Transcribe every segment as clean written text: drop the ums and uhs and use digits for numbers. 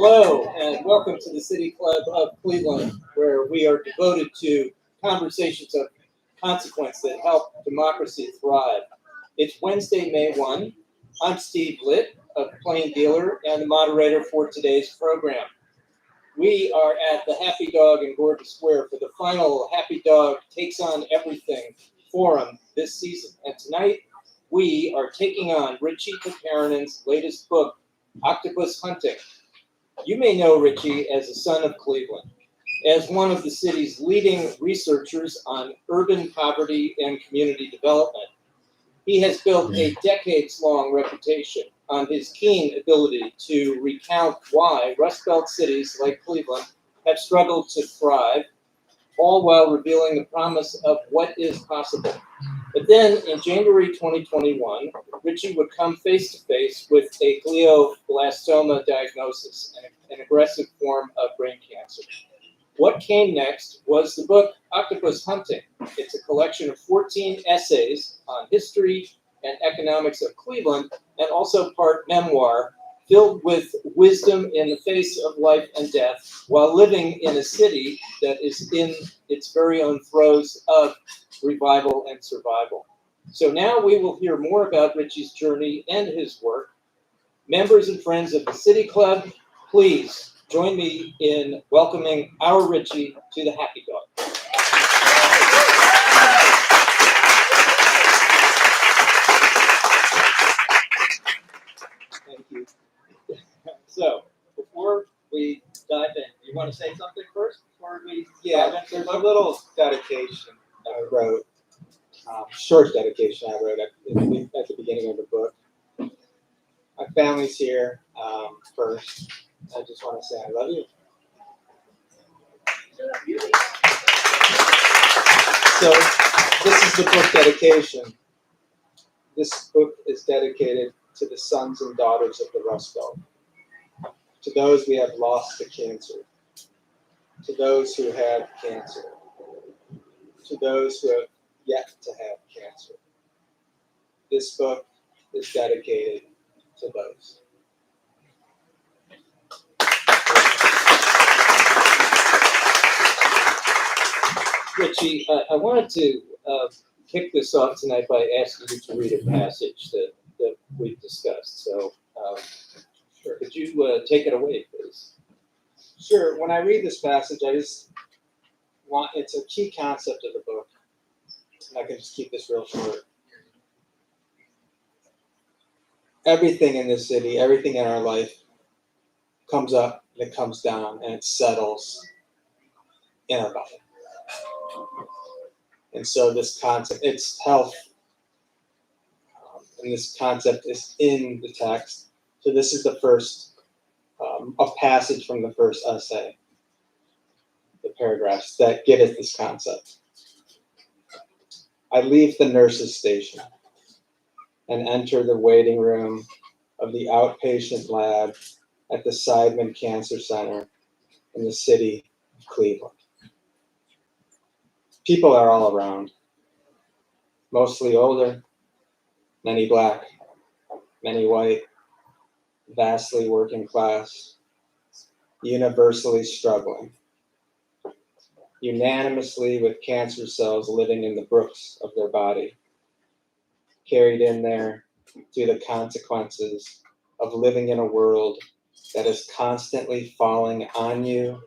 Hello, and welcome to the City Club of Cleveland, where we are devoted to conversations of consequence that help democracy thrive. It's Wednesday, May 1. I'm Steve Litt, a plain dealer and the moderator for today's program. We are at the Happy Dog in Gordon Square for the final Happy Dog Takes on Everything forum this season. And tonight, we are taking on Richey Piiparinen's latest book, Octopus Hunting. You may know Richey as a son of Cleveland, as one of the city's leading researchers on urban poverty and community development. He has built a decades-long reputation on his keen ability to recount why Rust Belt cities like Cleveland have struggled to thrive, all while revealing the promise of what is possible. But then in January 2021, Richey would come face to face with a glioblastoma diagnosis, an aggressive form of brain cancer. What came next was the book Octopus Hunting. It's a collection of 14 essays on history and economics of Cleveland, and also part memoir, filled with wisdom in the face of life and death, while living in a city that is in its very own throes of revival and survival. So now we will hear more about Richey's journey and his work. Members and friends of the City Club, please join me in welcoming our Richey to the Happy Dog. Thank you. So, before we dive in, you want to say something first before we dive into there's a little dedication I wrote, short dedication I wrote at the beginning of the book. My family's here first. I just want to say I love you. So this is the book dedication. This book is dedicated to the sons and daughters of the Rust Belt, to those we have lost to cancer, to those who had cancer, to those who have yet to have cancer. This book is dedicated to those. Richey, I wanted to kick this off tonight by asking you to read a passage that we've discussed. So, sure. Could you take it away, please? Sure. When I read this passage, it's a key concept of the book. And I can just keep this real short. Everything in this city, everything in our life comes up and it comes down and it settles in our body. And so this concept, it's health. And this concept is in the text. So this is the first, a passage from the first essay, the paragraphs that get at this concept. I leave the nurse's station and enter the waiting room of the outpatient lab at the Seidman Cancer Center in the city of Cleveland. People are all around, mostly older, many black, many white, vastly working class, universally struggling, unanimously with cancer cells living in the brooks of their body, carried in there through the consequences of living in a world that is constantly falling on you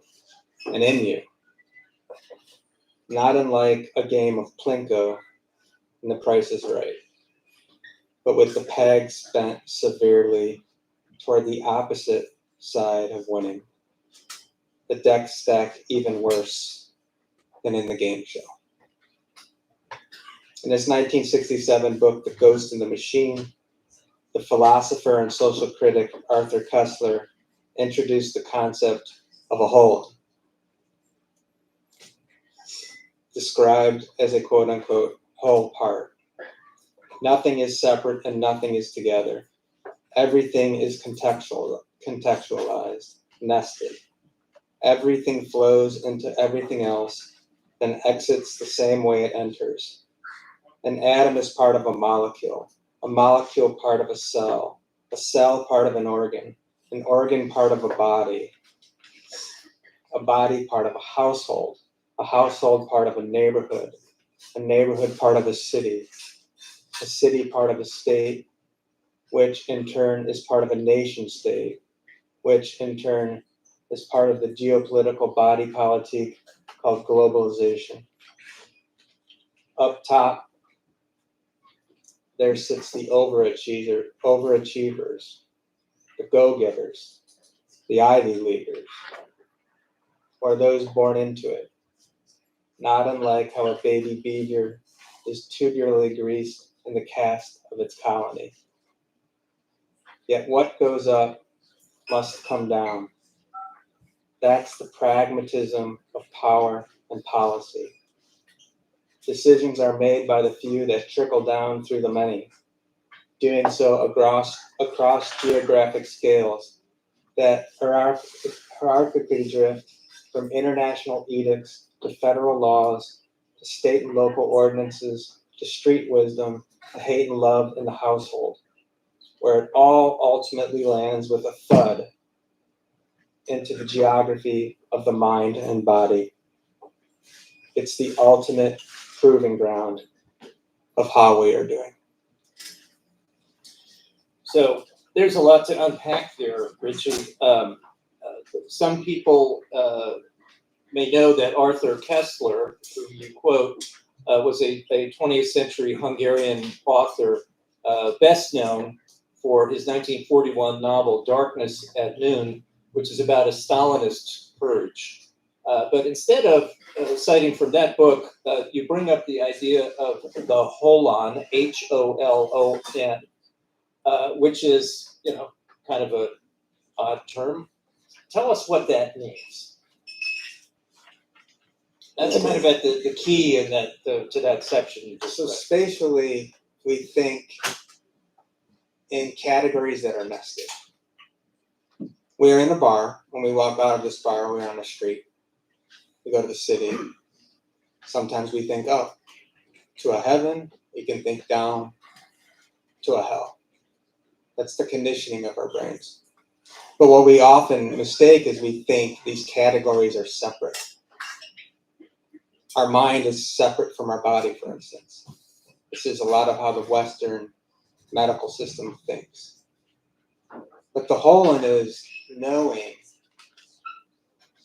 and in you. Not unlike a game of Plinko and The Price is Right, but with the pegs bent severely toward the opposite side of winning. The deck stacked even worse than in the game show. In his 1967 book, The Ghost in the Machine, the philosopher and social critic Arthur Koestler introduced the concept of a whole, described as a quote-unquote whole part. Nothing is separate and nothing is together. Everything is contextualized, nested. Everything flows into everything else, then exits the same way it enters. An atom is part of a molecule part of a cell part of an organ an organ part of a body part of a household part of a neighborhood part of a city part of a state, which in turn is part of a nation state, which in turn is part of the geopolitical body politic called globalization. Up top, there sits the overachievers, the go-getters, the Ivy Leaguers, or those born into it, not unlike how a baby beaver is tubularly greased in the cast of its colony. Yet what goes up must come down. That's the pragmatism of power and policy. Decisions are made by the few that trickle down through the many, doing so across geographic scales that hierarchically drift from international edicts to federal laws to state and local ordinances to street wisdom to hate and love in the household, where it all ultimately lands with a thud into the geography of the mind and body. It's the ultimate proving ground of how we are doing. So there's a lot to unpack there, Richey. Some people may know that Arthur Koestler, who you quote, was a 20th century Hungarian author, best known for his 1941 novel Darkness at Noon, which is about a Stalinist purge. But instead of citing from that book, you bring up the idea of the holon, Holon, which is, kind of an odd term. Tell us what that means. That's kind of at the key in that to that section you just So read. spatially, we think in categories that are nested. We're in the bar. When we walk out of this bar, we're on the street. We go to the city. Sometimes we think up to a heaven. We can think down to a hell. That's the conditioning of our brains. But what we often mistake is we think these categories are separate. Our mind is separate from our body, for instance. This is a lot of how the Western medical system thinks. But the holon is knowing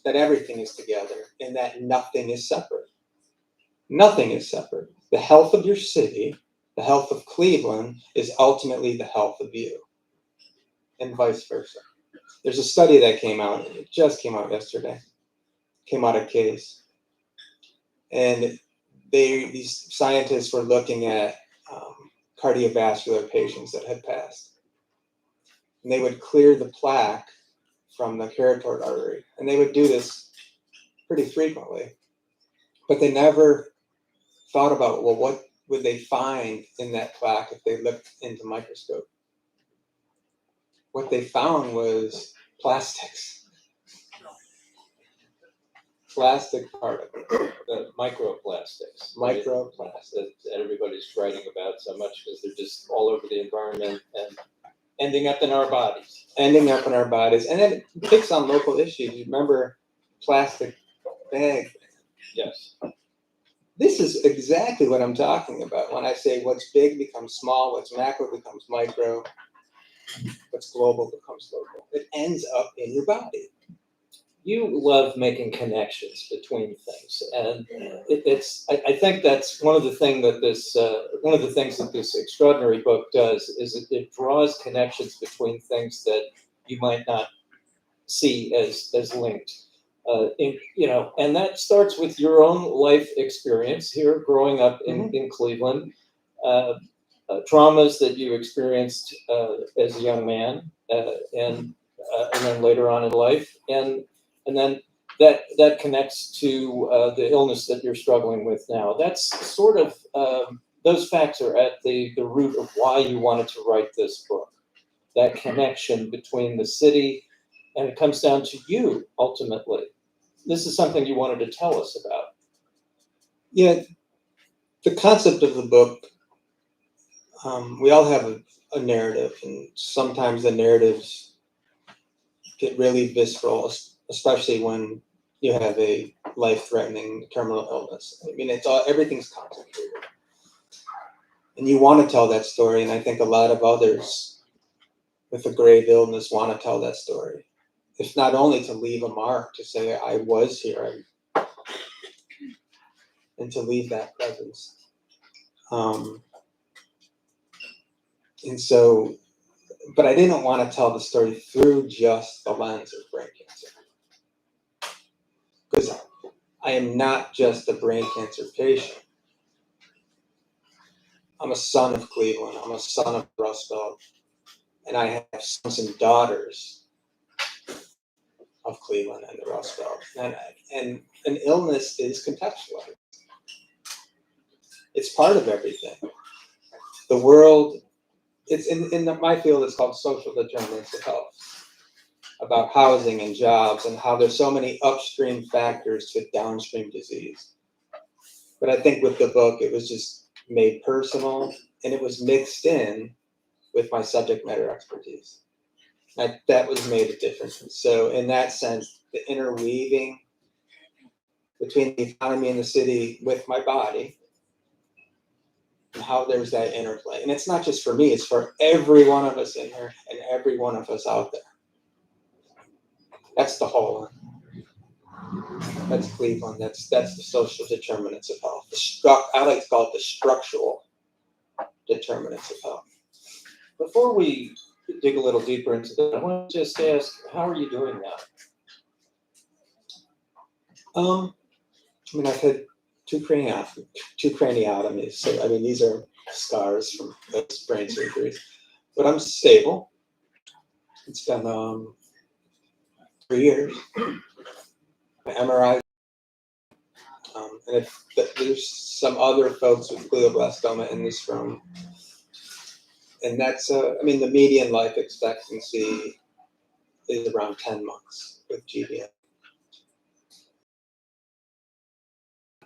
that everything is together and that nothing is separate. Nothing is separate. The health of your city, the health of Cleveland, is ultimately the health of you, and vice versa. There's a study that came out, it just came out yesterday, came out of Case, and these scientists were looking at cardiovascular patients that had passed. And they would clear the plaque from the carotid artery. And they would do this pretty frequently. But they never thought about, well, what would they find in that plaque if they looked into the microscope? What they found was plastics. Plastic particles. The microplastics. Microplastics. That everybody's writing about so much because they're just all over the environment and ending up in our bodies. And then it picks on local issues. You remember plastic bag. Yes. This is exactly what I'm talking about when I say what's big becomes small, what's macro becomes micro, what's global becomes local. It ends up in your body. You love making connections between things, and I think that's one of the things that this extraordinary book does is it draws connections between things that you might not see as linked. And that starts with your own life experience here, growing up in Cleveland, traumas that you experienced as a young man, and then later on in life, and then that connects to the illness that you're struggling with now. That's sort of those facts are at the root of why you wanted to write this book. That connection between the city, and it comes down to you ultimately. This is something you wanted to tell us about. Yeah, the concept of the book, we all have a narrative, and sometimes the narratives get really visceral, especially when you have a life-threatening terminal illness. I mean, everything's complicated. And you want to tell that story, and I think a lot of others with a grave illness want to tell that story. If not only to leave a mark, to say, I was here, and to leave that presence. And so, but I didn't want to tell the story through just the lens of brain cancer. Because I am not just a brain cancer patient. I'm a son of Cleveland. I'm a son of Rust Belt. And I have sons and daughters of Cleveland and the Rust Belt. And an illness is contextualized. It's part of everything. The world, it's in my field, it's called social determinants of health, about housing and jobs and how there's so many upstream factors to downstream disease. But I think with the book, it was just made personal, and it was mixed in with my subject matter expertise. That was made a difference. So in that sense, the interweaving between the economy and the city with my body, and how there's that interplay. And it's not just for me, it's for every one of us in here and every one of us out there. That's the holon. That's Cleveland. That's the social determinants of health. I like to call it the structural determinants of health. Before we dig a little deeper into that, I want to just ask, how are you doing now? I mean, I've had two craniotomies. So, I mean, these are scars from those brain surgeries. But I'm stable. It's been 3 years. My MRI. And there's some other folks with glioblastoma in this room. And that's, I mean, the median life expectancy is around 10 months with GBM.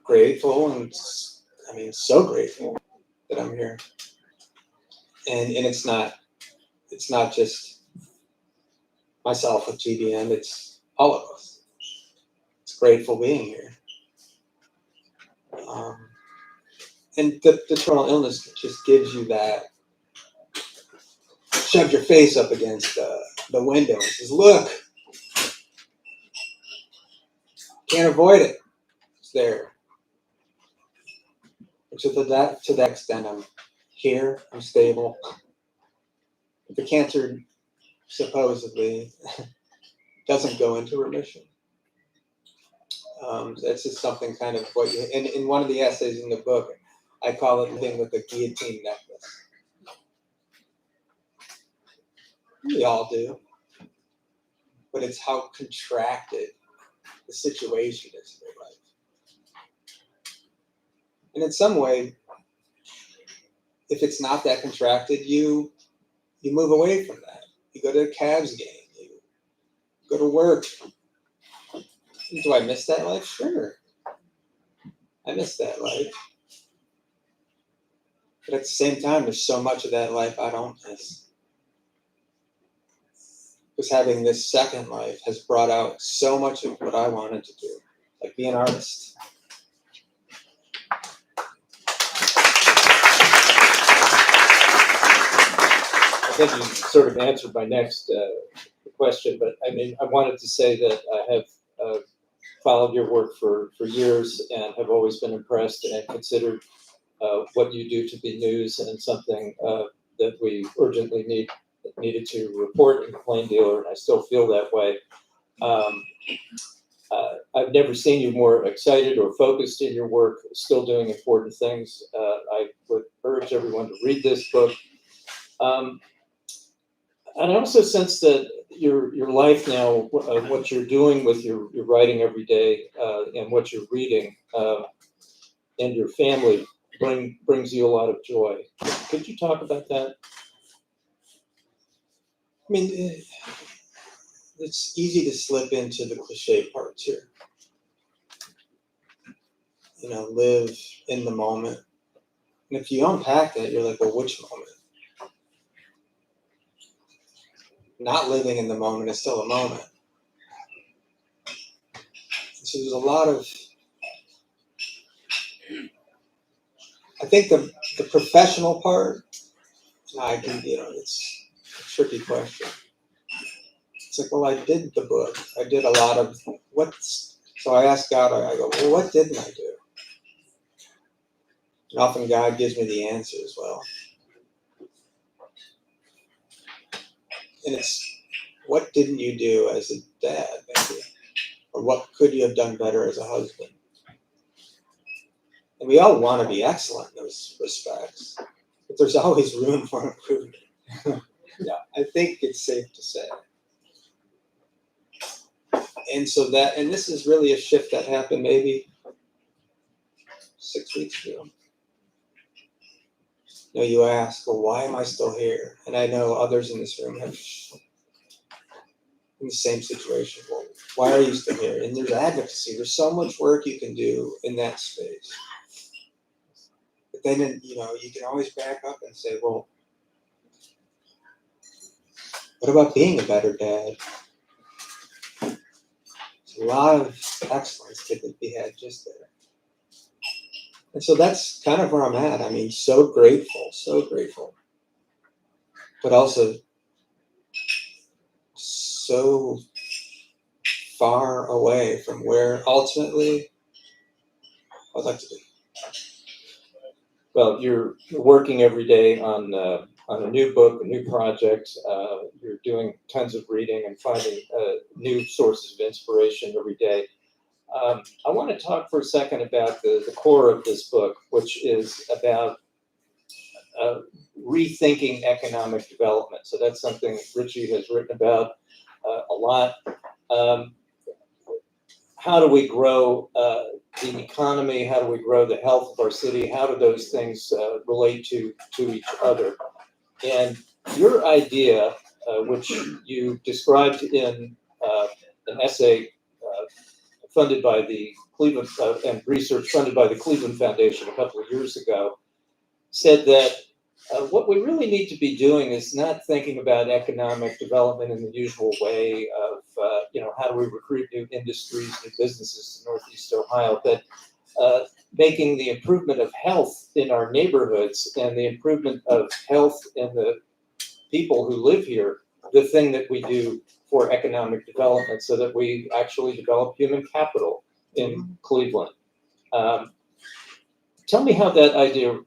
Grateful, and I mean, so grateful that I'm here. And it's not just myself with GBM, it's all of us. It's grateful being here. And the terminal illness just gives you that, shove your face up against the window and says, look, can't avoid it. It's there. And so to that extent, I'm here, I'm stable. The cancer supposedly doesn't go into remission. That's just something kind of what you, in one of the essays in the book, I call it living with a guillotine necklace. We all do. But it's how contracted the situation is in your life. And in some way, if it's not that contracted, you move away from that. You go to a Cavs game, you go to work. Do I miss that life? Sure. I miss that life. But at the same time, there's so much of that life I don't miss. Because having this second life has brought out so much of what I wanted to do, like be an artist. I think you sort of answered my next question, but I mean, I wanted to say that I have followed your work for years and have always been impressed and considered what you do to be news and something that we urgently needed to report in the Plain Dealer, and I still feel that way. I've never seen you more excited or focused in your work, still doing important things. I would urge everyone to read this book. And I also sense that your life now, what you're doing with your writing every day and what you're reading and your family brings you a lot of joy. Could you talk about that? I mean, it's easy to slip into the cliche parts here. You know, live in the moment. And if you unpack that, you're like, well, which moment? not living in the moment is still a moment. So there's a lot of, I think the professional part, I can, it's a tricky question. It's like, well, I did the book. I did a lot of so I asked God, I go, well, what didn't I do? And often God gives me the answer as well. And it's, what didn't you do as a dad, maybe? Or what could you have done better as a husband? And we all want to be excellent in those respects, but there's always room for improvement. Yeah, I think it's safe to say. And so and this is really a shift that happened maybe 6 weeks ago. You ask, well, why am I still here? And I know others in this room have in the same situation. Well, why are you still here? And there's advocacy. There's so much work you can do in that space. But then, you can always back up and say, well, what about being a better dad? There's a lot of excellence that could be had just there. And so that's kind of where I'm at. I mean, so grateful. But also so far away from where ultimately I'd like to be. Well, you're working every day on a new book, a new project. You're doing tons of reading and finding new sources of inspiration every day. I want to talk for a second about the core of this book, which is about rethinking economic development. So that's something Richey has written about a lot. How do we grow the economy? How do we grow the health of our city? How do those things relate to each other? And your idea, which you described in an essay funded by the Cleveland and research funded by the Cleveland Foundation a couple of years ago, said that what we really need to be doing is not thinking about economic development in the usual way of, how do we recruit new industries, new businesses to Northeast Ohio, but making the improvement of health in our neighborhoods and the improvement of health in the people who live here, the thing that we do for economic development so that we actually develop human capital in Cleveland. Tell me how that idea,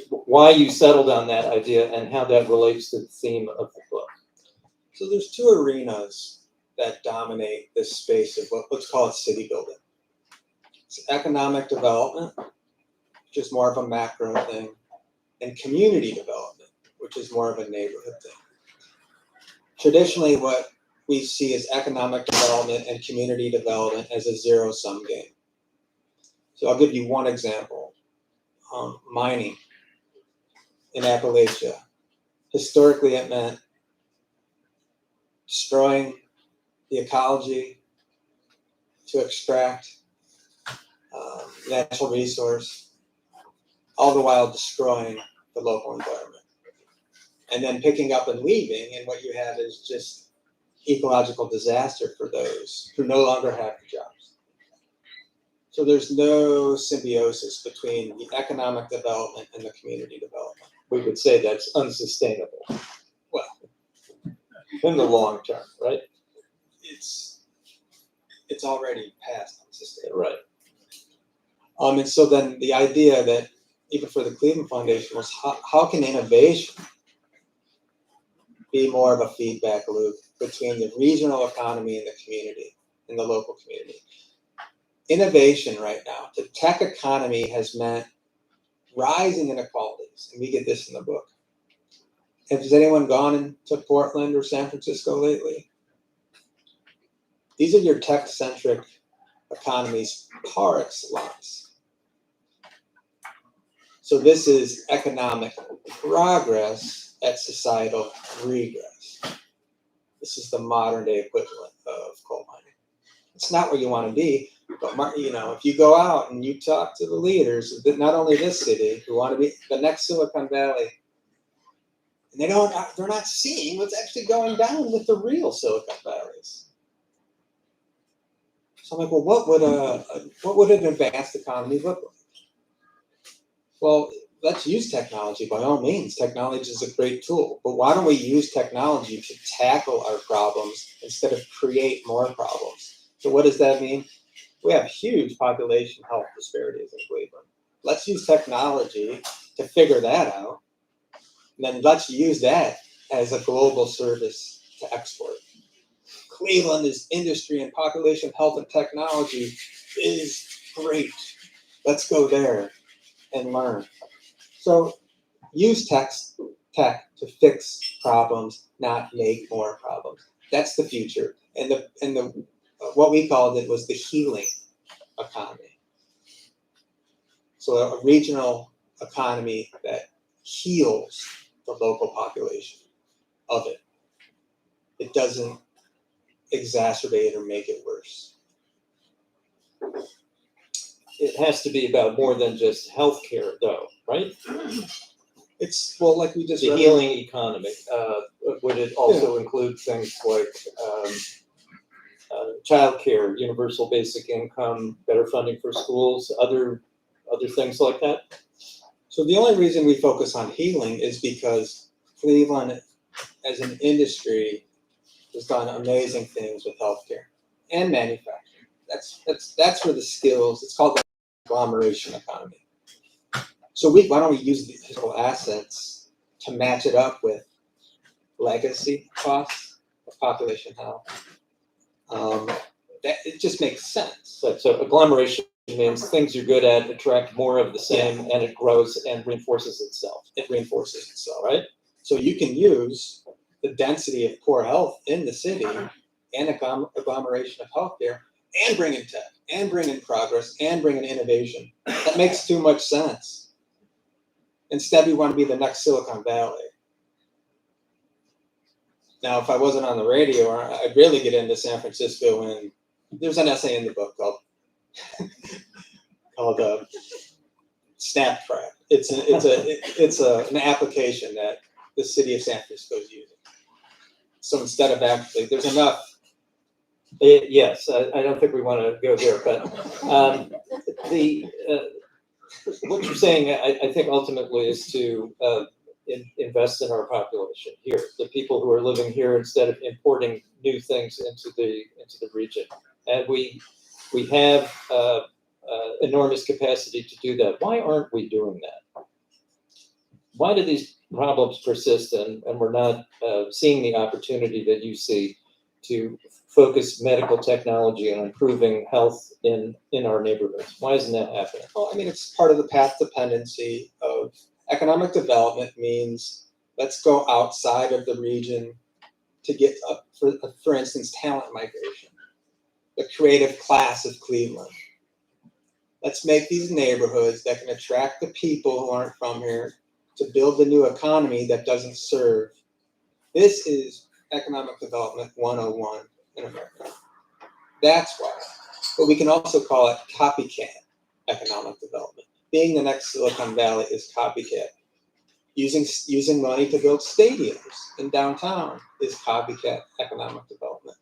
why you settled on that idea and how that relates to the theme of the book. So there's two arenas that dominate this space of let's call it city building. It's economic development, which is more of a macro thing, and community development, which is more of a neighborhood thing. Traditionally, what we see is economic development and community development as a zero-sum game. So I'll give you one example. Mining in Appalachia. Historically, it meant destroying the ecology to extract natural resource, all the while destroying the local environment. And then picking up and leaving, and what you have is just ecological disaster for those who no longer have jobs. So there's no symbiosis between the economic development and the community development. We could say that's unsustainable. Well, in the long term, right? It's already past unsustainable. Right. And so then the idea that even for the Cleveland Foundation was how can innovation be more of a feedback loop between the regional economy and the community, and the local community. Innovation right now, the tech economy has meant rising inequalities, and we get this in the book. Has anyone gone into Portland or San Francisco lately? These are your tech-centric economies par excellence. So this is economic progress at societal regress. This is the modern day equivalent of coal mining. It's not where you want to be, but if you go out and you talk to the leaders, not only this city, who want to be the next Silicon Valley, And they're not seeing what's actually going down with the real Silicon Valleys. So I'm like, well, what would an advanced economy look like? Well, let's use technology by all means. Technology is a great tool, but why don't we use technology to tackle our problems instead of create more problems? So what does that mean? We have huge population health disparities in Cleveland. Let's use technology to figure that out. And then let's use that as a global service to export. Cleveland's industry and population health and technology is great. Let's go there and learn. So use tech to fix problems, not make more problems. That's the future. And the what we called it was the healing economy. So a regional economy that heals the local population of it. It doesn't exacerbate or make it worse. It has to be about more than just healthcare, though, right? It's, well, like we just The read, healing economy. Would it also include things like childcare, universal basic income, better funding for schools, other things like that? So the only reason we focus on healing is because Cleveland, as an industry, has done amazing things with healthcare and manufacturing. That's where the skills. It's called the agglomeration economy. So why don't we use these physical assets to match it up with legacy costs of population health? That it just makes sense. So agglomeration means things you're good at attract more of the same, and it grows and reinforces itself. It reinforces itself, right? So you can use the density of poor health in the city and agglomeration of healthcare and bring in tech and bring in progress and bring in innovation. That makes too much sense. Instead, we want to be the next Silicon Valley. Now, if I wasn't on the radio, I'd really get into San Francisco, and there's an essay in the book called snapshot. It's an application that the city of San Francisco is using. So instead of actually, there's enough. Yes, I don't think we want to go there, but what you're saying, I think ultimately is to invest in our population here, the people who are living here, instead of importing new things into the region. And we have enormous capacity to do that. Why aren't we doing that? Why do these problems persist, and we're not seeing the opportunity that you see to focus medical technology on improving health in our neighborhoods? Why isn't that happening? Well, I mean, it's part of the path dependency of economic development. Means let's go outside of the region to get up, for instance, talent migration, the creative class of Cleveland. Let's make these neighborhoods that can attract the people who aren't from here to build the new economy that doesn't serve. This is economic development 101 in America. That's why. But we can also call it copycat economic development. Being the next Silicon Valley is copycat. Using money to build stadiums in downtown is copycat economic development.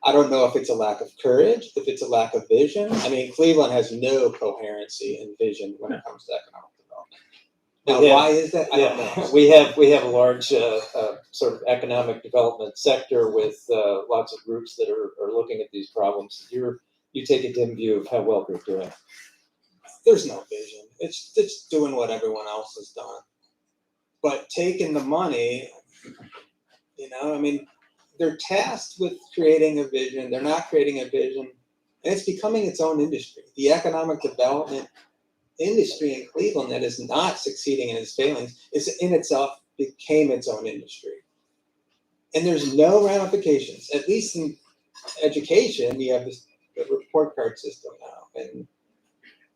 I don't know if it's a lack of courage, if it's a lack of vision. I mean, Cleveland has no coherency and vision when it comes to economic development. Now, why is that? I don't know. We have a large sort of economic development sector with lots of groups that are looking at these problems. You take a dim view of how well they're doing. There's no vision. It's doing what everyone else has done. But taking the money, I mean, they're tasked with creating a vision. They're not creating a vision. And it's becoming its own industry. The economic development industry in Cleveland that is not succeeding and is failing is in itself became its own industry. And there's no ramifications. At least in education, you have the report card system now.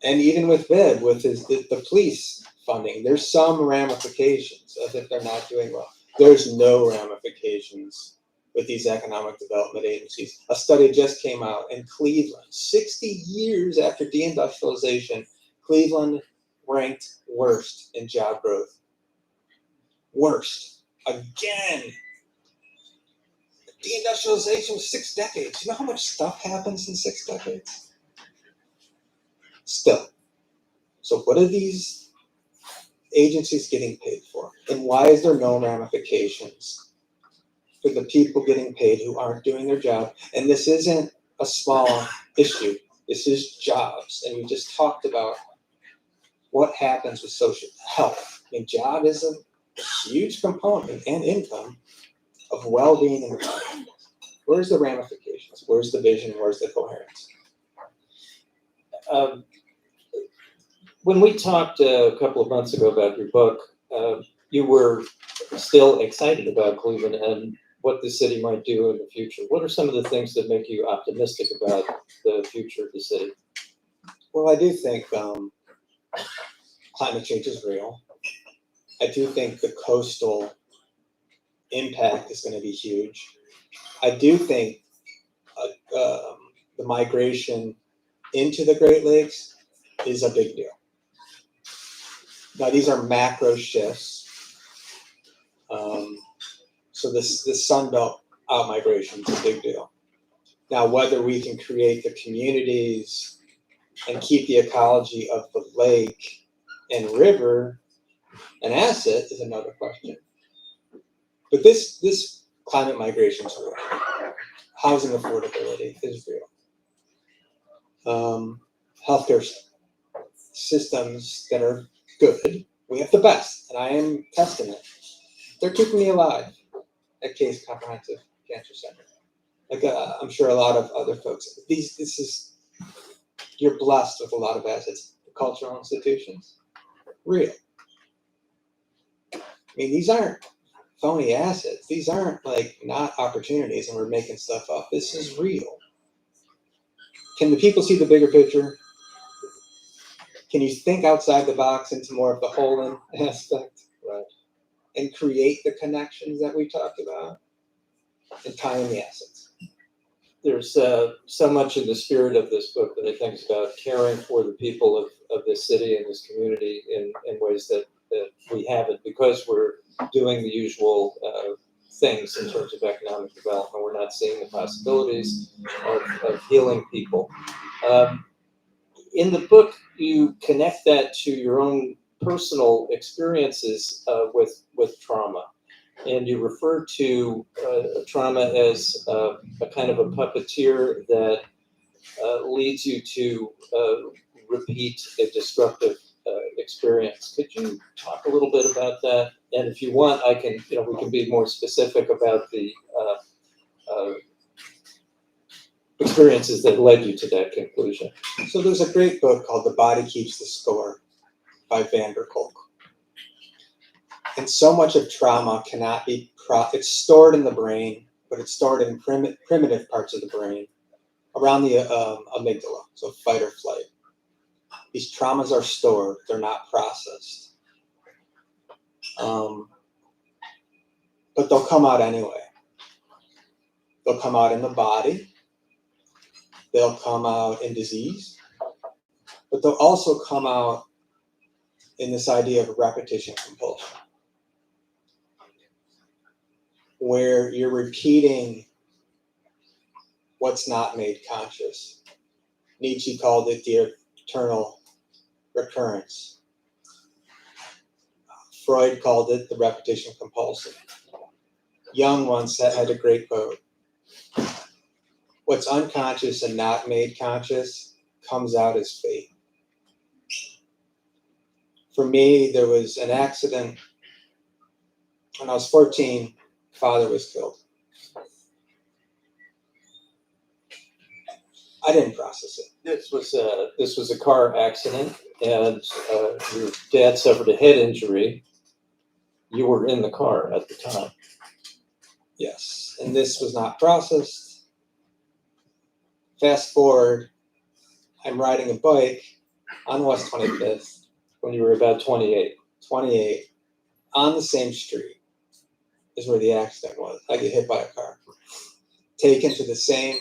And even with VIB, with the police funding, there's some ramifications of if they're not doing well. There's no ramifications with these economic development agencies. A study just came out in Cleveland, 60 years after deindustrialization, Cleveland ranked worst in job growth. Worst. Again, deindustrialization was 6 decades. You know how much stuff happens in 6 decades? Still. So what are these agencies getting paid for? And why is there no ramifications for the people getting paid who aren't doing their job? And this isn't a small issue. This is jobs. And we just talked about what happens with social health. I mean, job is a huge component and income of well-being in the country. Where's the ramifications? Where's the vision? Where's the coherence? When we talked a couple of months ago about your book, you were still excited about Cleveland and what the city might do in the future. What are some of the things that make you optimistic about the future of the city? Well, I do think climate change is real. I do think the coastal impact is going to be huge. I do think the migration into the Great Lakes is a big deal. Now, these are macro shifts. So this Sun Belt out migration is a big deal. Now, whether we can create the communities and keep the ecology of the lake and river an asset is another question. But this climate migration is real. Housing affordability is real. Healthcare systems that are good. We have the best, and I am testament. They're keeping me alive at Case Comprehensive Cancer Center. Like I'm sure a lot of other folks. You're blessed with a lot of assets. The cultural institutions, real. I mean, these aren't phony assets. These aren't like not opportunities and we're making stuff up. This is real. Can the people see the bigger picture? Can you think outside the box into more of the holon aspect? Right. And create the connections that we talked about and tie in the assets. There's so much in the spirit of this book that I think is about caring for the people of this city and this community in ways that we haven't, because we're doing the usual things in terms of economic development. We're not seeing the possibilities of healing people. In the book, you connect that to your own personal experiences with trauma. And you refer to trauma as a kind of a puppeteer that leads you to repeat a destructive experience. Could you talk a little bit about that? And if you want, we can be more specific about the experiences that led you to that conclusion. So there's a great book called The Body Keeps the Score by Van der Kolk. And so much of trauma cannot be, it's stored in the brain, but it's stored in primitive parts of the brain around the amygdala, so fight or flight. These traumas are stored, they're not processed. But they'll come out anyway. They'll come out in the body, they'll come out in disease, but they'll also come out in this idea of repetition compulsion, where you're repeating what's not made conscious. Nietzsche called it the eternal recurrence. Freud called it the repetition compulsion. Jung once had a great quote. What's unconscious and not made conscious comes out as fate. For me, there was an accident when I was 14. Father was killed. I didn't process it. This was a car accident, and your dad suffered a head injury. You were in the car at the time. Yes, and this was not processed. Fast forward, I'm riding a bike on West 25th. When you were about 28. 28, on the same street is where the accident was. I get hit by a car. Taken to the same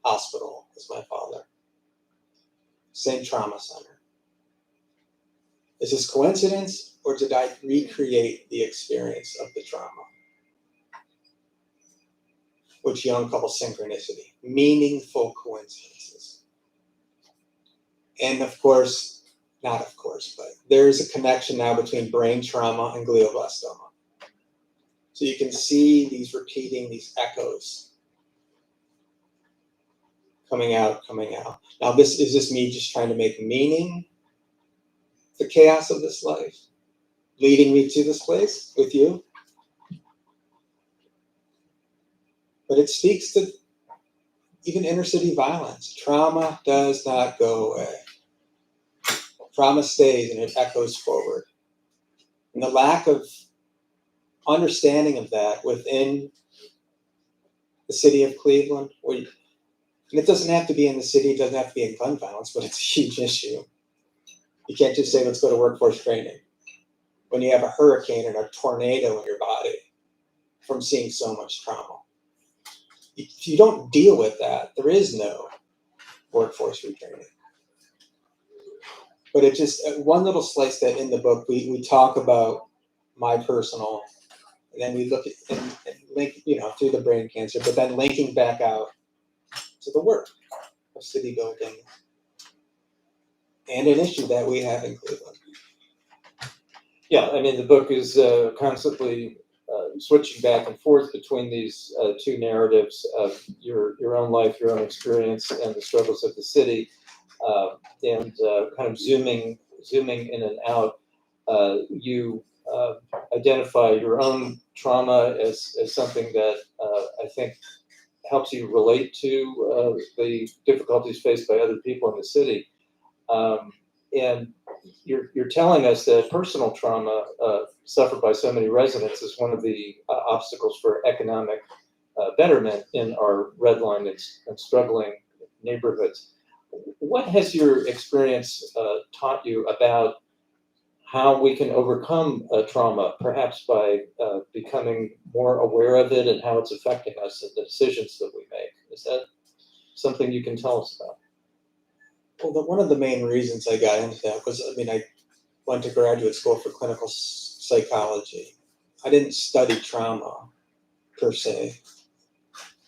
hospital as my father. Same trauma center. Is this coincidence, or did I recreate the experience of the trauma? which Jung calls synchronicity, meaningful coincidences. And of course, not of course, but there's a connection now between brain trauma and glioblastoma. So you can see these repeating, these echoes coming out. Now, is this me just trying to make meaning the chaos of this life, leading me to this place with you? But it speaks to even inner city violence. Trauma does not go away. Trauma stays and it echoes forward. And the lack of understanding of that within the city of Cleveland, and it doesn't have to be in the city, it doesn't have to be in gun violence, but it's a huge issue. You can't just say, let's go to workforce training when you have a hurricane and a tornado in your body from seeing so much trauma. If you don't deal with that, there is no workforce retraining. But it just, one little slice that in the book, we talk about my personal, and then we look at and link, through the brain cancer, but then linking back out to the work of city building and an issue that we have in Cleveland. Yeah, I mean, the book is constantly switching back and forth between these two narratives of your own life, your own experience, and the struggles of the city, and kind of zooming in and out. You identify your own trauma as something that I think helps you relate to the difficulties faced by other people in the city. And you're telling us that personal trauma suffered by so many residents is one of the obstacles for economic betterment in our redlined and struggling neighborhoods. What has your experience taught you about how we can overcome trauma, perhaps by becoming more aware of it and how it's affecting us and the decisions that we make? Is that something you can tell us about? Well, one of the main reasons I got into that was, I went to graduate school for clinical psychology. I didn't study trauma per se,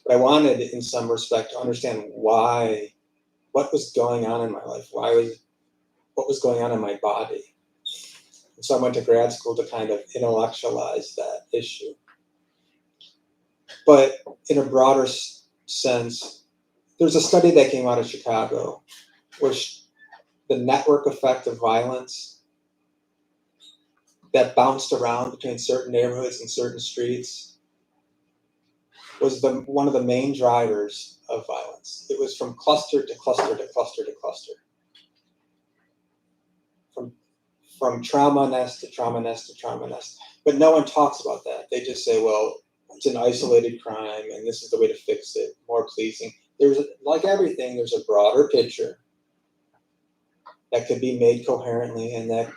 but I wanted, in some respect, to understand what was going on in my life, what was going on in my body. And so I went to grad school to kind of intellectualize that issue. But in a broader sense, there's a study that came out of Chicago where the network effect of violence that bounced around between certain neighborhoods and certain streets was one of the main drivers of violence. It was from cluster to cluster to cluster to cluster. From trauma nest to trauma nest to trauma nest. But no one talks about that. They just say, well, it's an isolated crime and this is the way to fix it, more policing. Like everything, there's a broader picture that could be made coherently and that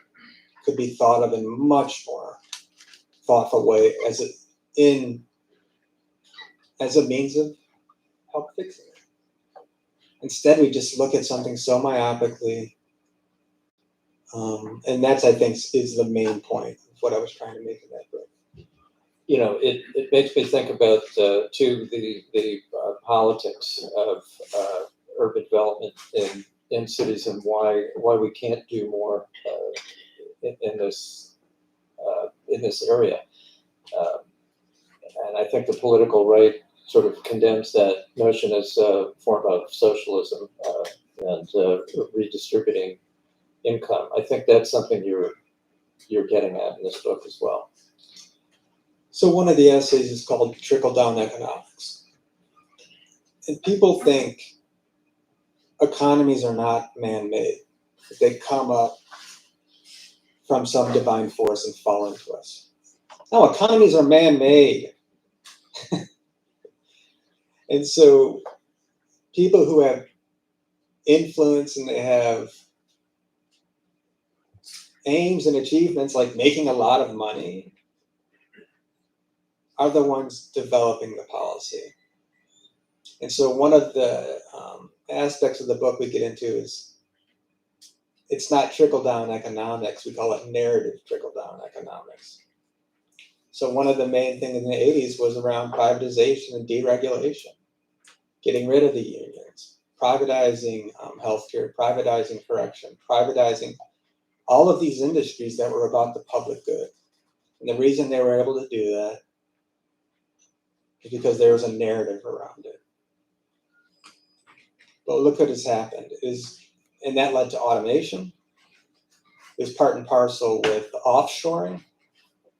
could be thought of in much more thoughtful way as a means of help fixing it. Instead, we just look at something so myopically, and that's, I think, is the main point of what I was trying to make in that book. It makes me think about too the politics of urban development in cities and why we can't do more in this area. And I think the political right sort of condemns that notion as a form of socialism and redistributing income. I think that's something you're getting at in this book as well. So one of the essays is called Trickle-Down Economics. And people think economies are not man-made. They come up from some divine force and fall into us. No, economies are man-made. And so people who have influence and they have aims and achievements like making a lot of money are the ones developing the policy. And so one of the aspects of the book we get into is it's not trickle-down economics. We call it narrative trickle-down economics. So one of the main things in the 80s was around privatization and deregulation, getting rid of the unions, privatizing healthcare, privatizing correction, privatizing all of these industries that were about the public good. And the reason they were able to do that is because there was a narrative around it. But look what has happened and that led to automation. It was part and parcel with offshoring.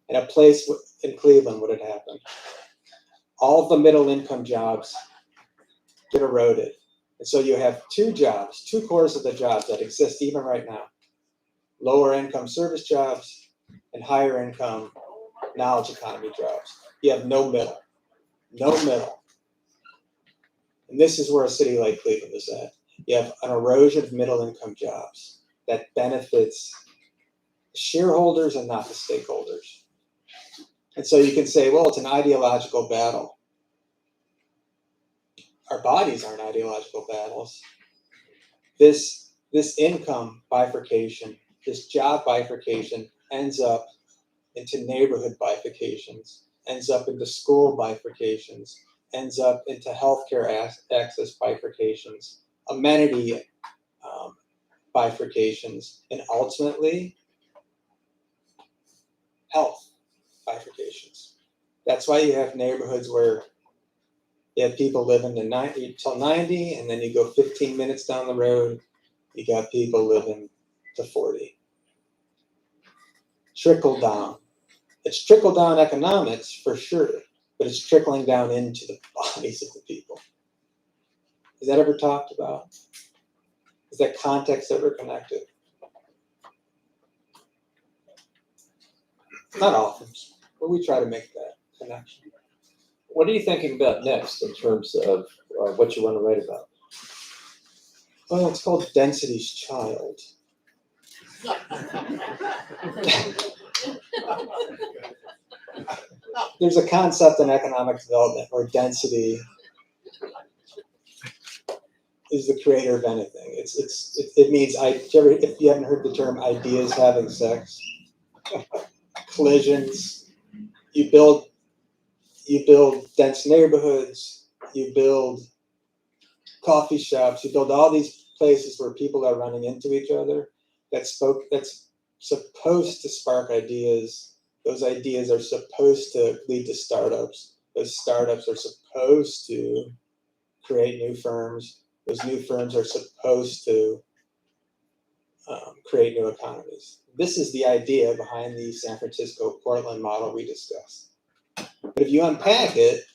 In a place in Cleveland, what had happened? All of the middle income jobs get eroded. And so you have two cores of the jobs that exist even right now. Lower income service jobs and higher income knowledge economy jobs. You have no middle. And this is where a city like Cleveland is at. You have an erosion of middle income jobs that benefits shareholders and not the stakeholders. And so you can say, well, it's an ideological battle. Our bodies aren't ideological battles. This income bifurcation, this job bifurcation ends up into neighborhood bifurcations, ends up into school bifurcations, ends up into healthcare access bifurcations, amenity bifurcations, and ultimately health bifurcations. That's why you have neighborhoods where you have people living to 90 till 90, and then you go 15 minutes down the road, you got people living to 40. Trickle down. It's trickle down economics for sure, but it's trickling down into the bodies of the people. Is that ever talked about? Is that context ever connected? Not often, but we try to make that connection. What are you thinking about next in terms of what you want to write about? Well, it's called Density's Child. There's a concept in economic development where density is the creator of anything. It means if you haven't heard the term ideas having sex, collisions, you build dense neighborhoods, you build coffee shops, you build all these places where people are running into each other. That's supposed to spark ideas. Those ideas are supposed to lead to startups. Those startups are supposed to create new firms. Those new firms are supposed to create new economies. This is the idea behind the San Francisco-Portland model we discussed. But if you unpack it,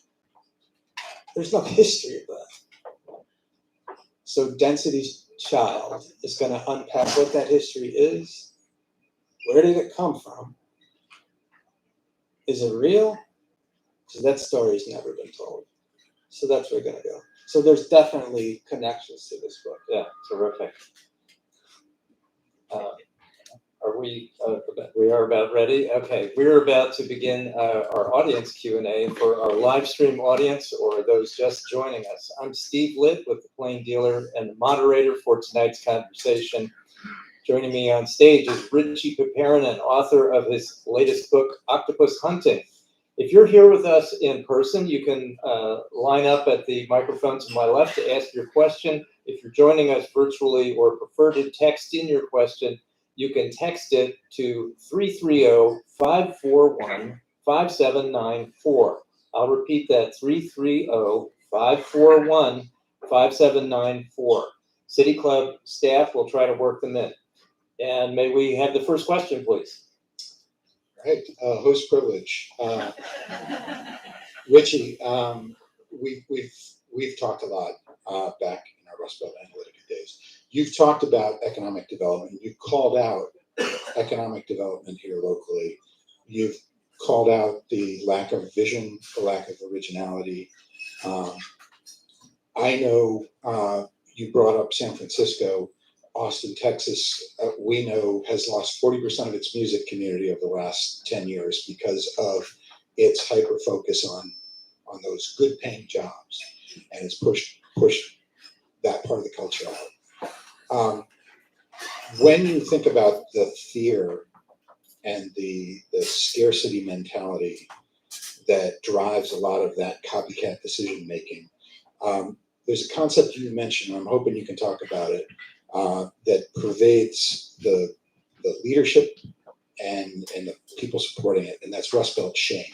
there's no history of that. So Density's Child is going to unpack what that history is. Where did it come from? Is it real? Because that story's never been told. So that's where we're going to go. So there's definitely connections to this book. Yeah, terrific. We are about ready? Okay, we're about to begin our audience Q&A for our live stream audience or those just joining us. I'm Steve Litt with The Plain Dealer and the moderator for tonight's conversation. Joining me on stage is Richey Piiparinen, author of his latest book, Octopus Hunting. If you're here with us in person, you can line up at the microphone to my left to ask your question. If you're joining us virtually or prefer to text in your question, you can text it to 330-541-5794. I'll repeat that, 330-541-5794. City Club staff will try to work them in. And may we have the first question, please? Right, host privilege. Richey, we've talked a lot back in our Rust Belt Analytica days. You've talked about economic development. You've called out economic development here locally. You've called out the lack of vision, the lack of originality. I know you brought up San Francisco. Austin, Texas, we know has lost 40% of its music community over the last 10 years because of its hyper focus on those good paying jobs, and it's pushed that part of the culture out. When you think about the fear and the scarcity mentality that drives a lot of that copycat decision making. There's a concept you mentioned, I'm hoping you can talk about it, that pervades the leadership and the people supporting it, and that's Rust Belt shame.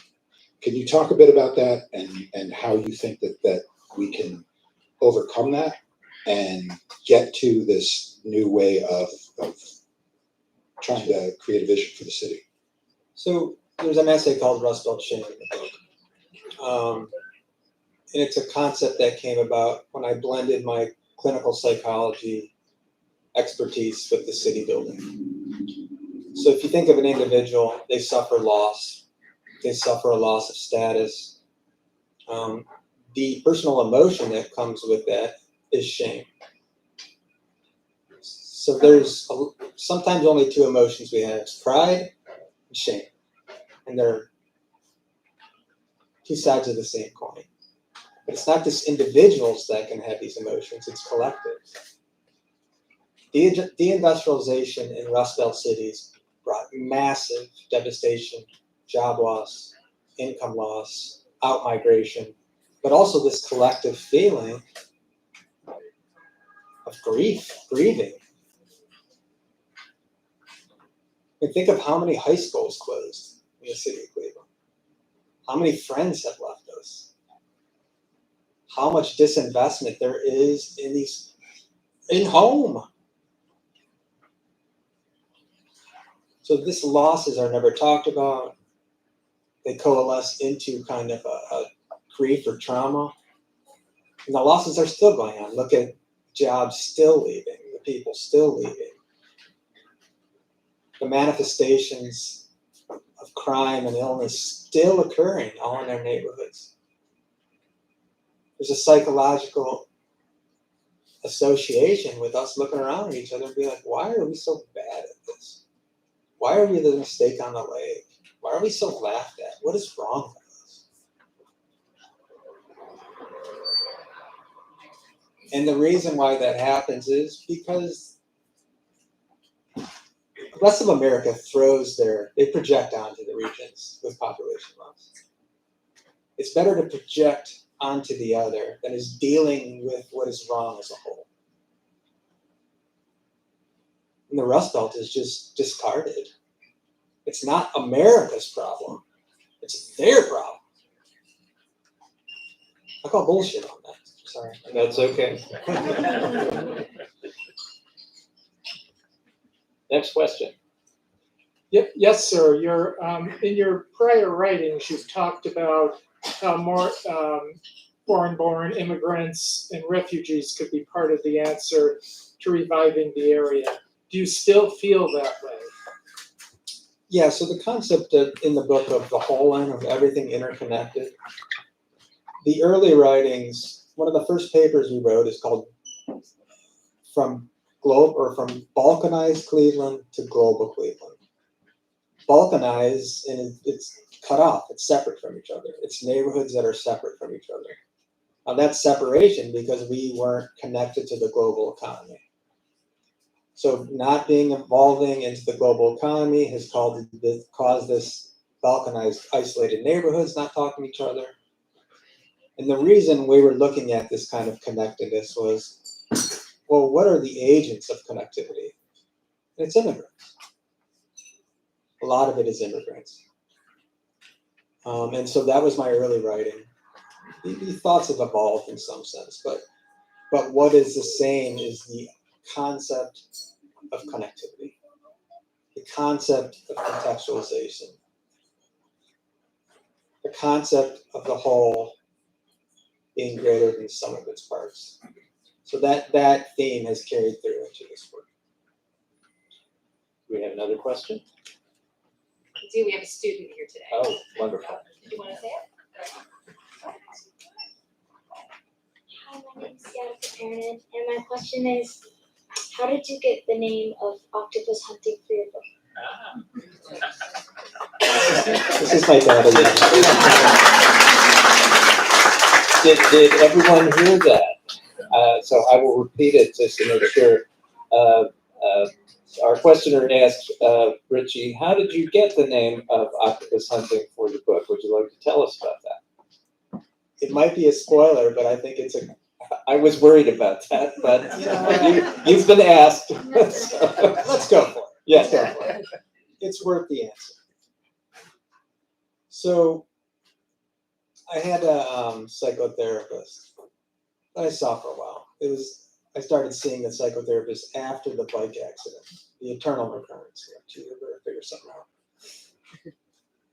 Can you talk a bit about that and how you think that we can overcome that and get to this new way of trying to create a vision for the city? So there's an essay called Rust Belt Shame in the book. And it's a concept that came about when I blended my clinical psychology expertise with the city building. So if you think of an individual, they suffer loss. They suffer a loss of status. The personal emotion that comes with that is shame. So there's sometimes only two emotions we have: pride and shame. And they're two sides of the same coin. But it's not just individuals that can have these emotions, it's collectives. Deindustrialization in Rust Belt cities brought massive devastation, job loss, income loss, out-migration, but also this collective feeling of grieving. And think of how many high schools closed in the city of Cleveland. How many friends have left us? How much disinvestment there is in home. So these losses are never talked about. They coalesce into kind of a grief or trauma. And the losses are still going on. Look at jobs still leaving, the people still leaving. The manifestations of crime and illness still occurring all in our neighborhoods. There's a psychological association with us looking around at each other and being like, why are we so bad at this? Why are we the mistake on the leg? Why are we so laughed at? What is wrong with us? And the reason why that happens is because the rest of America they project onto the regions with population loss. It's better to project onto the other than is dealing with what is wrong as a whole. And the Rust Belt is just discarded. It's not America's problem. It's their problem. I call bullshit on that. Sorry. That's okay. Next question. Yep. Yes, sir. In your prior writings, you've talked about how more foreign-born immigrants and refugees could be part of the answer to reviving the area. Do you still feel that way? Yeah, so the concept in the book of the holon, of everything interconnected, the early writings, one of the first papers we wrote is called From Balkanized Cleveland to Global Cleveland. Balkanized, and it's cut off, it's separate from each other. It's neighborhoods that are separate from each other. Now that's separation because we weren't connected to the global economy. So not evolving into the global economy has caused this balkanized, isolated neighborhoods not talking to each other. And the reason we were looking at this kind of connectedness was, well, what are the agents of connectivity? And it's immigrants. A lot of it is immigrants. And so that was my early writing. The thoughts have evolved in some sense, but what is the same is the concept of connectivity, the concept of contextualization, the concept of the whole being greater than the sum of its parts. So that theme has carried through into this work. Do we have another question? We do. We have a student here today. Oh, wonderful. Did you want to say it? Hi, my name is Yara Piiparinen, and my question is, how did you get the name of Octopus Hunting for your book? This is my dad. Did everyone hear that? So I will repeat it just to make sure. Our questioner asked Richey, how did you get the name of Octopus Hunting for your book? Would you like to tell us about that? It might be a spoiler, but I think it's a. I was worried about that, but you've been asked. So, Let's go for it. yes. Let's go for it. It's worth the answer. So, I had a psychotherapist that I saw for a while. I started seeing the psychotherapist after the bike accident, the eternal recurrence. You better figure something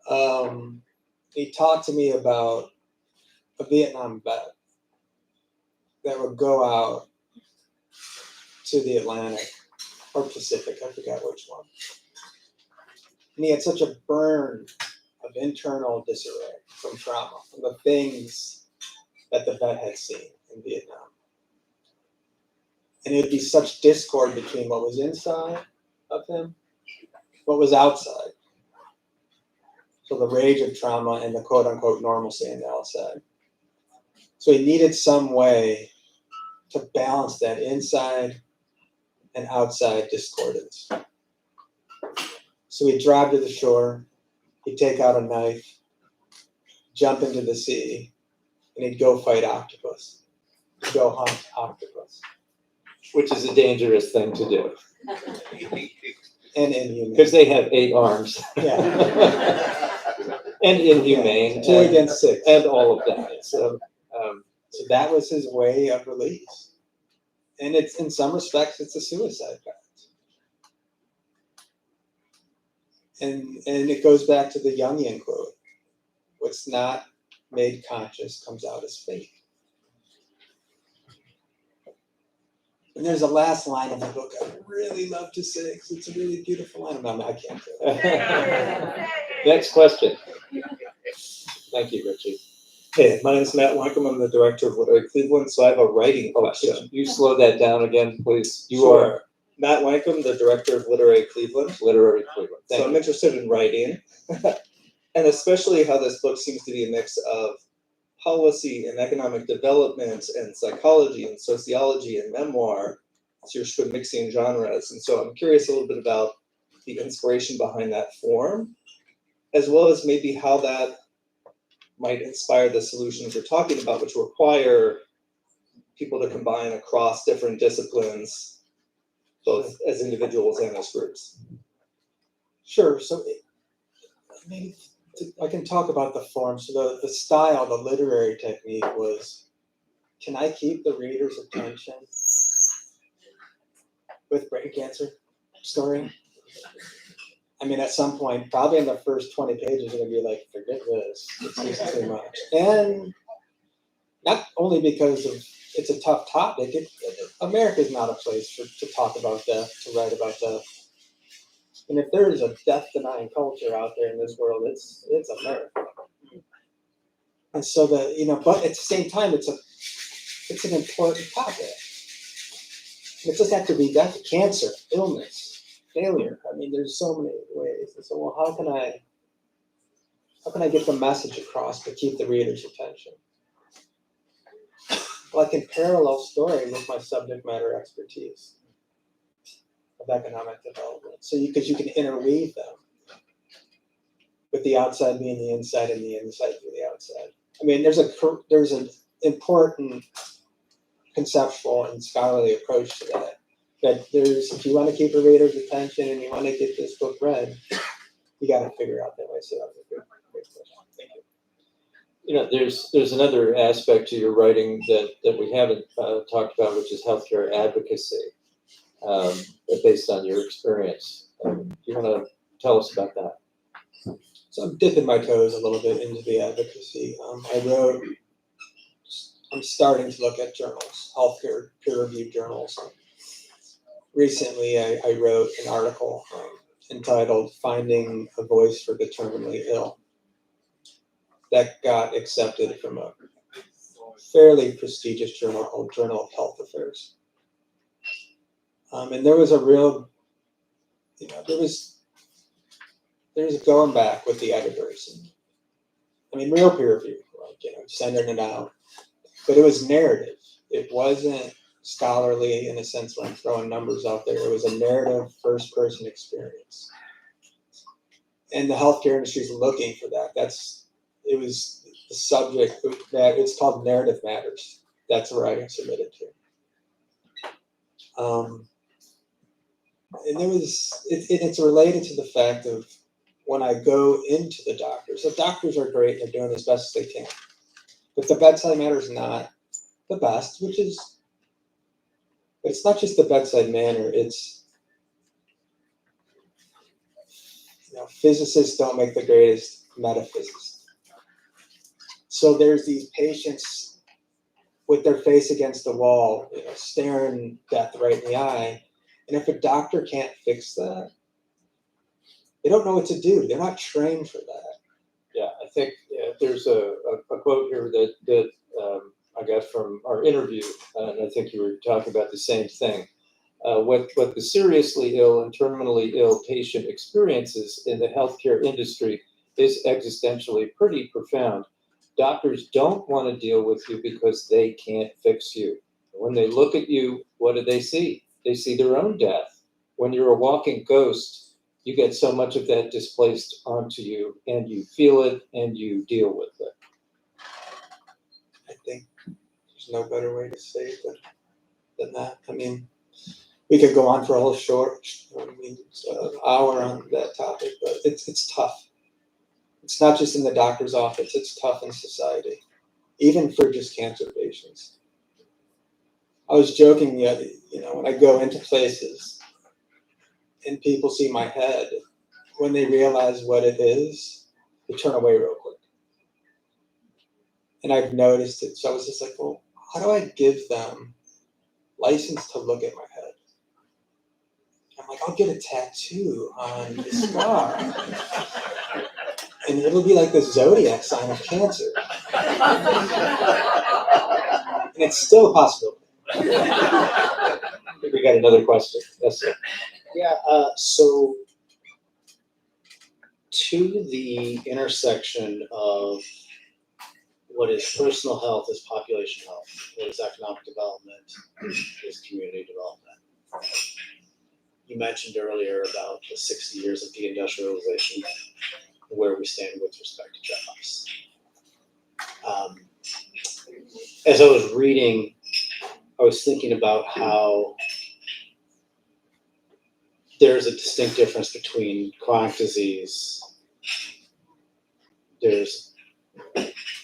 out. He talked to me about a Vietnam vet that would go out to the Atlantic or Pacific, I forgot which one. And he had such a burn of internal disarray from trauma, from the things that the vet had seen in Vietnam. And it would be such discord between what was inside of him, what was outside. So the rage of trauma and the quote unquote normalcy on the outside. So he needed some way to balance that inside and outside discordance. So he'd drive to the shore, he'd take out a knife, jump into the sea, and he'd go fight octopus. He'd go hunt octopus. Which is a dangerous thing to do. And inhumane. Because they have 8 arms. Yeah. And inhumane. 2 against 6. And all of that. So, So that was his way of release. And it's, in some respects, it's a suicide pact. And it goes back to the Jungian quote. What's not made conscious comes out as fake. And there's a last line of the book I really love to say because it's a really beautiful line. I can't do it. next question. Thank you, Richey. Hey, my name is Matt Wackham. I'm the director of Literary Cleveland, so I have a writing question. Could you slow that down again, please? You Sure. are Matt Wackham, the director of Literary Cleveland. Literary Cleveland. So Thank I'm you. interested in writing, and especially how this book seems to be a mix of policy and economic development and psychology and sociology and memoir. So you're sort of mixing genres. And so I'm curious a little bit about the inspiration behind that form, as well as maybe how that might inspire the solutions you're talking about, which require people to combine across different disciplines, both as individuals and as groups. Sure. So maybe I can talk about the form. So the style, the literary technique was, can I keep the reader's attention with brain cancer story? I mean, at some point, probably in the first 20 pages, you're going to be like, forget this. It's just too much. And not only because of it's a tough topic, America is not a place to talk about death, to write about death. And if there is a death-denying culture out there in this world, it's America. And so but at the same time, it's an important topic. It doesn't have to be death, cancer, illness, failure. I mean, there's so many ways. And so, well, how can I get the message across to keep the reader's attention? Well, I can parallel story with my subject matter expertise of economic development. So because you can interweave them with the outside being the inside and the inside being the outside. I mean, there's an important conceptual and scholarly approach to that. That if you want to keep a reader's attention and you want to get this book read, you got to figure out that way. So that's a good question. Thank you. You know, there's another aspect to your writing that we haven't talked about, which is healthcare advocacy, based on your experience. Do you want to tell us about that? So I'm dipping my toes a little bit into the advocacy. I'm starting to look at journals, healthcare peer-reviewed journals. Recently, I wrote an article entitled "Finding a Voice for the Terminally Ill" that got accepted from a fairly prestigious journal called Journal of Health Affairs. And there was a real, there's a going back with the editors. And, I mean, real peer review, sending it out. But it was narrative. It wasn't scholarly in a sense when I'm throwing numbers out there. It was a narrative first-person experience. And the healthcare industry is looking for that. It was the subject that it's called Narrative Matters. That's the writing submitted to. And it's related to the fact of when I go into the doctors are great, they're doing as best as they can. But the bedside manner is not the best, it's not just the bedside manner, it's, physicists don't make the greatest metaphysicists. So there's these patients with their face against the wall, staring death right in the eye. And if a doctor can't fix that, they don't know what to do. They're not trained for that. Yeah, I think there's a quote here that I got from our interview, and I think you were talking about the same thing. What the seriously ill and terminally ill patient experiences in the healthcare industry is existentially pretty profound. Doctors don't want to deal with you because they can't fix you. When they look at you, what do they see? They see their own death. When you're a walking ghost, you get so much of that displaced onto you, and you feel it and you deal with it. I think there's no better way to say it than that. I mean, we could go on for a whole hour on that topic, but it's tough. It's not just in the doctor's office, it's tough in society, even for just cancer patients. I was joking when I go into places and people see my head, when they realize what it is, they turn away real quick. And I've noticed it. So I was just like, well, how do I give them license to look at my head? I'm like, I'll get a tattoo on the scar. And it'll be like the zodiac sign of cancer. And it's still a possibility. I think we got another question. Yes, sir. Yeah, so to the intersection of what is personal health is population health, what is economic development is community development. You mentioned earlier about the 60 years of deindustrialization, where we stand with respect to jobs. As I was reading, I was thinking about how there's a distinct difference between chronic disease. There's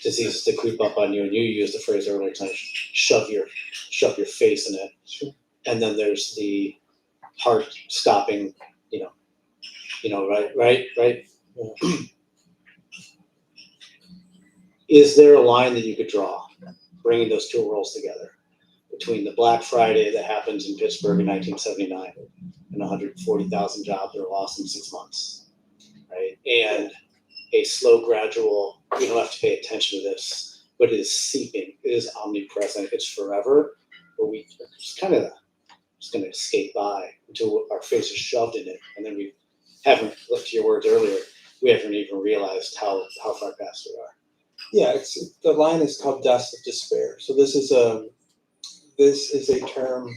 diseases that creep up on you, and you used the phrase earlier tonight, shove your face in it. Sure. And then there's the heart stopping, right. Yeah. Is there a line that you could draw, bringing those two worlds together, between the Black Friday that happens in Pittsburgh in 1979 and 140,000 jobs are lost in 6 months, right? And a slow, gradual, you don't have to pay attention to this, but it is seeping, it is omnipresent, it's forever, but we just kind of just going to skate by until our face is shoved in it, and then we haven't, to your words earlier, we haven't even realized how far past we are. Yeah, the line is called deaths of despair. So this is a term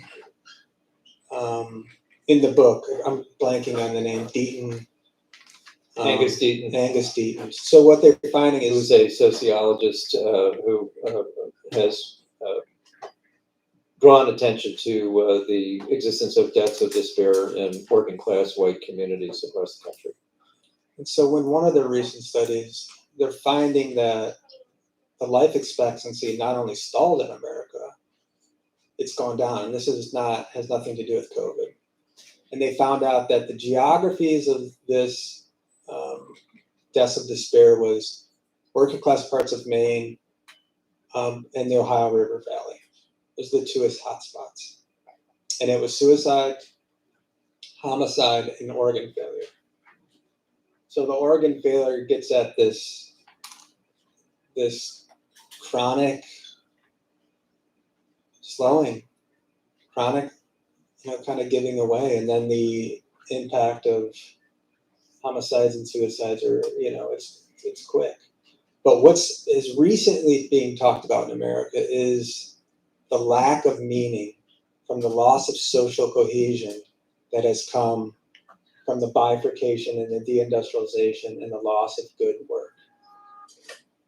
in the book. I'm blanking on the name. Deepen. Angus Deaton. Angus Deaton. So what they're finding is, Who's a sociologist who has drawn attention to the existence of deaths of despair in working class white communities across the country. and so when one of the recent studies, they're finding that the life expectancy not only stalled in America, it's gone down. And this has nothing to do with COVID. And they found out that the geographies of this deaths of despair was working class parts of Maine and the Ohio River Valley. Those are the two hotspots. And it was suicide, homicide, and organ failure. So the organ failure gets at this chronic slowing, chronic, kind of giving away, and then the impact of homicides and suicides are, it's quick. But is recently being talked about in America is the lack of meaning from the loss of social cohesion that has come from the bifurcation and the deindustrialization and the loss of good work.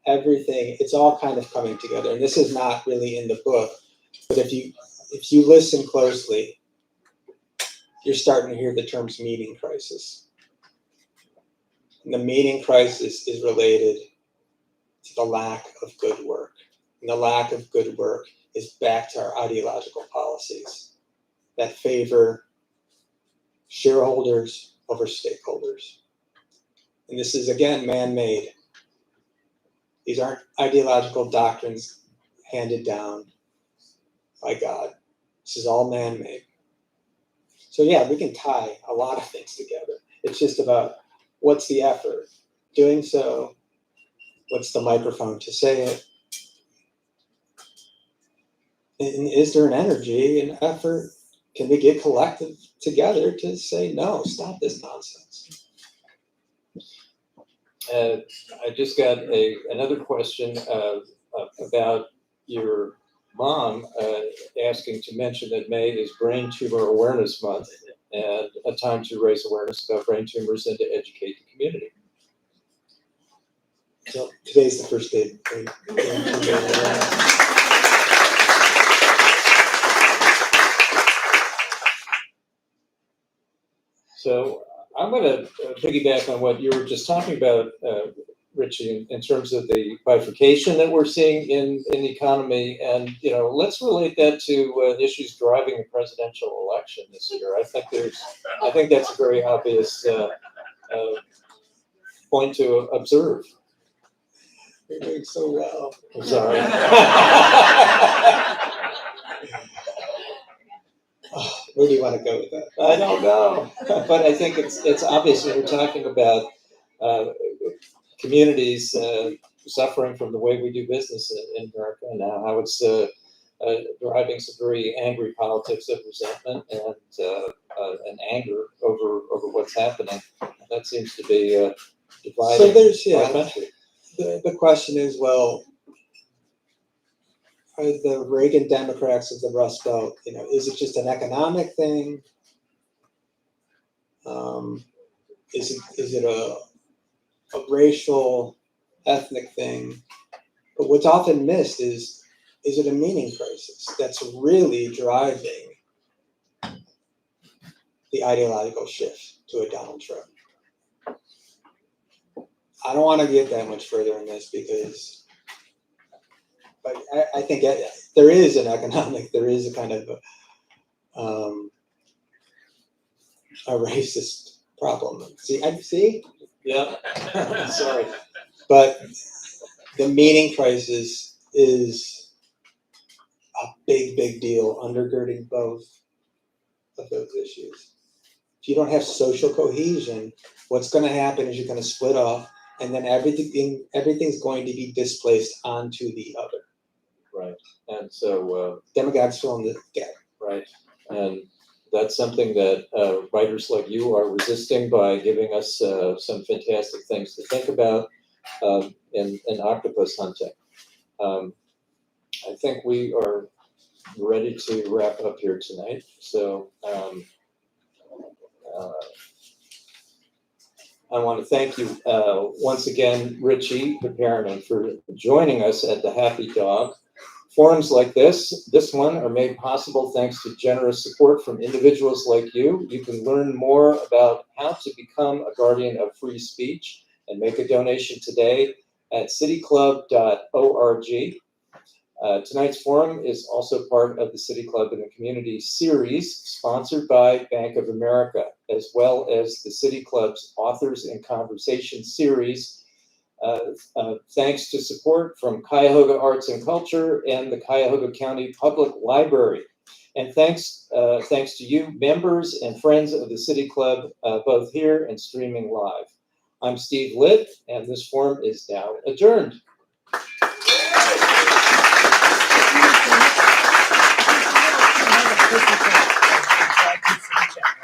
Everything, it's all kind of coming together. And this is not really in the book, but if you listen closely, you're starting to hear the terms meaning crisis. And the meaning crisis is related to the lack of good work. And the lack of good work is back to our ideological policies that favor shareholders over stakeholders. And this is, again, man-made. These aren't ideological doctrines handed down by God. This is all man-made. So yeah, we can tie a lot of things together. It's just about what's the effort? Doing so, what's the microphone to say it? And is there an energy, an effort? Can we get collective together to say, no, stop this nonsense? I just got another question about your mom asking to mention that May is Brain Tumor Awareness Month and a time to raise awareness about brain tumors and to educate the community. So today's the first day. So I'm going to piggyback on what you were just talking about, Richie, in terms of the bifurcation that we're seeing in the economy, and let's relate that to issues driving the presidential election this year. I think that's a very obvious point to observe. You're doing so well. I'm sorry. Where do you want to go with that? I don't know, but I think it's obvious when we're talking about communities suffering from the way we do business in America now, how it's driving some very angry politics of resentment and anger over what's happening. That seems to be dividing So there's, our country. The question is, well, are the Reagan Democrats of the Rust Belt, is it just an economic thing? Is it a racial, ethnic thing? But what's often missed is it a meaning crisis that's really driving the ideological shift to a Donald Trump? I don't want to get that much further in this but I think there is an economic, there is a kind of a racist problem. See? Yeah. Sorry. But the meaning crisis is a big deal undergirding both of those issues. If you don't have social cohesion, what's going to happen is you're going to split off, and then everything's going to be displaced onto the other. Right. And so demagogues fill in the gap. Right. And that's something that writers like you are resisting by giving us some fantastic things to think about in Octopus Hunting. I think we are ready to wrap up here tonight. So I want to thank you once again, Richey Piiparinen, for joining us at the Happy Dog. Forums like this one, are made possible thanks to generous support from individuals like you. You can learn more about how to become a guardian of free speech and make a donation today at cityclub.org. Tonight's forum is also part of the City Club in the Community series sponsored by Bank of America, as well as the City Club's Authors in Conversation series. Thanks to support from Cuyahoga Arts and Culture and the Cuyahoga County Public Library. And thanks to you, members and friends of the City Club, both here and streaming live. I'm Steve Litt, and this forum is now adjourned. Thank you.